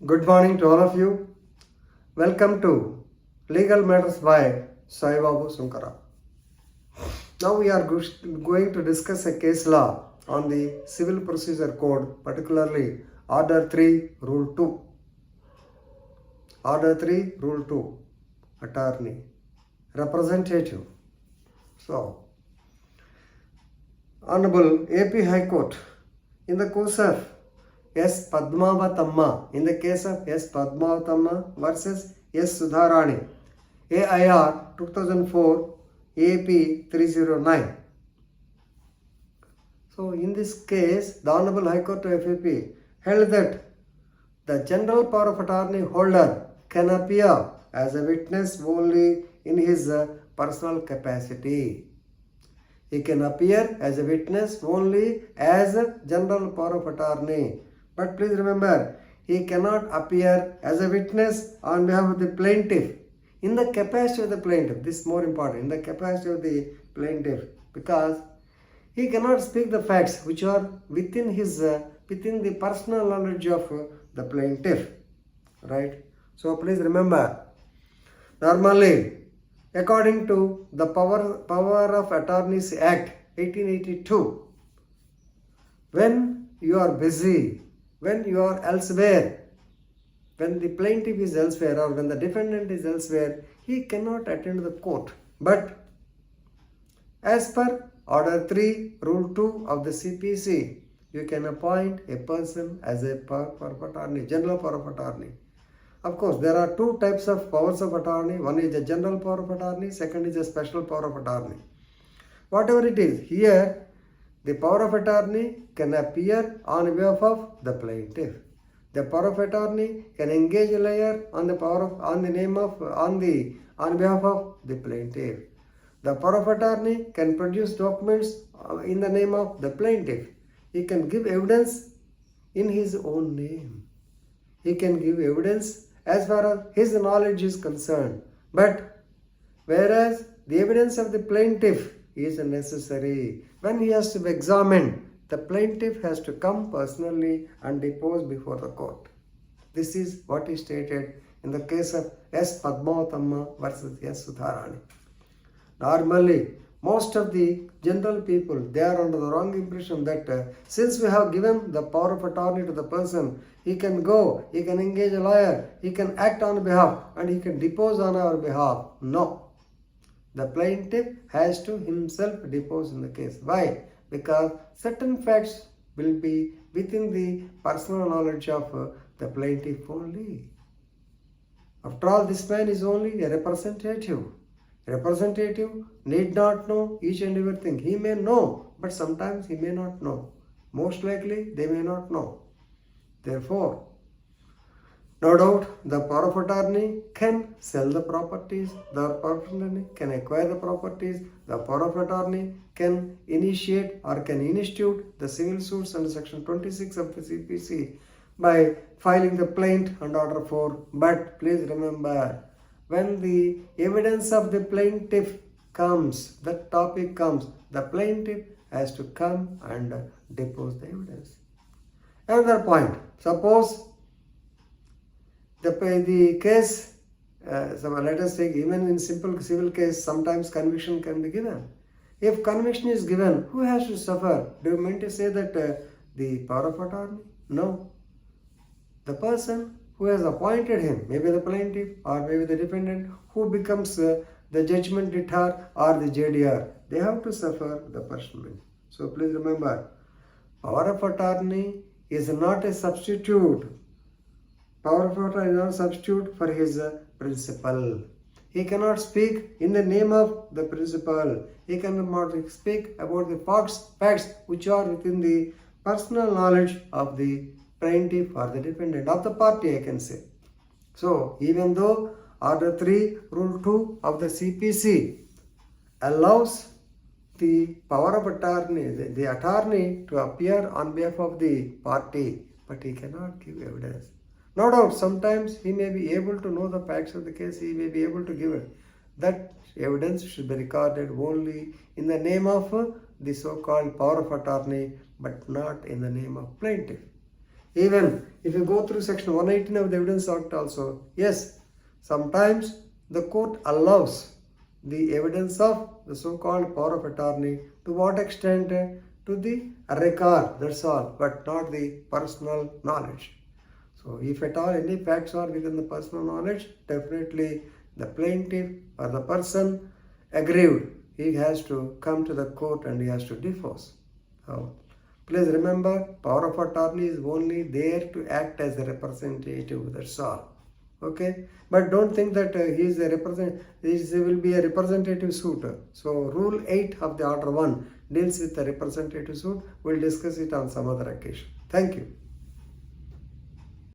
Good morning to all of you. Welcome to Legal Matters by Sai Babu Sunkara. Now we are going to discuss a case law on the Civil Procedure Code, particularly Order 3 Rule 2. Order 3 Rule 2, Attorney, Representative. So, Honorable AP High Court, in the course of S.Padmavathamma, in the case of S.Padmavathamma versus S. Sudharani, AIR 2004 AP 309. So, in this case, the Honorable High Court of FAP held that the general power of attorney holder can appear as a witness only in his personal capacity. He can appear as a witness only as a general power of attorney. But please remember, he cannot appear as a witness on behalf of the plaintiff in the capacity of the plaintiff. This is more important, in the capacity of the plaintiff, because he cannot speak the facts which are within the personal knowledge of the plaintiff, right? So please remember, normally, according to the Power of Attorneys Act 1882, when you are busy, when you are elsewhere, when the plaintiff is elsewhere or when the defendant is elsewhere, he cannot attend the court. But as per Order 3 Rule 2 of the CPC, you can appoint a person as a power of attorney, general power of attorney. Of course, there are two types of powers of attorney. One is a general power of attorney, second is a special power of attorney. Whatever it is, here the power of attorney can appear on behalf of the plaintiff. The power of attorney can engage a lawyer on behalf of the plaintiff. The power of attorney can produce documents in the name of the plaintiff. He can give evidence in his own name. He can give evidence as far as his knowledge is concerned. But whereas the evidence of the plaintiff is necessary, when he has to be examined, the plaintiff has to come personally and depose before the court. This is what is stated in the case of S.Padmavathamma versus S. Sudharani. Normally, most of the general people, they are under the wrong impression that since we have given the power of attorney to the person, he can go, he can engage a lawyer, he can act on behalf and he can depose on our behalf. No. The plaintiff has to himself depose in the case. Why? Because certain facts will be within the personal knowledge of the plaintiff only. After all, this man is only a representative. Representative need not know each and everything. He may know, but sometimes he may not know. Most likely, they may not know. Therefore, no doubt, the power of attorney can sell the properties, the power of attorney can acquire the properties, the power of attorney can initiate or can institute the civil suits under section 26 of the CPC by filing the plaint under Order 4. But please remember, when the evidence of the plaintiff comes, that topic comes, the plaintiff has to come and depose the evidence. Another point, suppose the case, so let us say even in simple civil case, sometimes conviction can be given. If conviction is given, who has to suffer? Do you mean to say that the power of attorney? No. The person who has appointed him, maybe the plaintiff or maybe the defendant, who becomes the judgment debtor or the JDR, they have to suffer the punishment. So please remember, power of attorney is not a substitute. Power of attorney is not a substitute for his principal. He cannot speak in the name of the principal. He cannot speak about the facts which are within the personal knowledge of the plaintiff or the defendant, of the party, I can say. So, even though Order 3 Rule 2 of the CPC allows the power of attorney, the attorney to appear on behalf of the party, but he cannot give evidence. No doubt, sometimes he may be able to know the facts of the case, he may be able to give it. That evidence should be recorded only in the name of the so-called power of attorney, but not in the name of plaintiff. Even if you go through section 118 of the Evidence Act also, yes, sometimes the court allows the evidence of the so-called power of attorney to what extent? To the record, that's all, but not the personal knowledge. So if at all any facts are within the personal knowledge, definitely the plaintiff or the person aggrieved, he has to come to the court and he has to depose. So please remember, power of attorney is only there to act as a representative, that's all. Okay, but don't think that he will be a representative suit. So rule 8 of the order 1 deals with the representative suit. We'll discuss it on some other occasion. Thank you.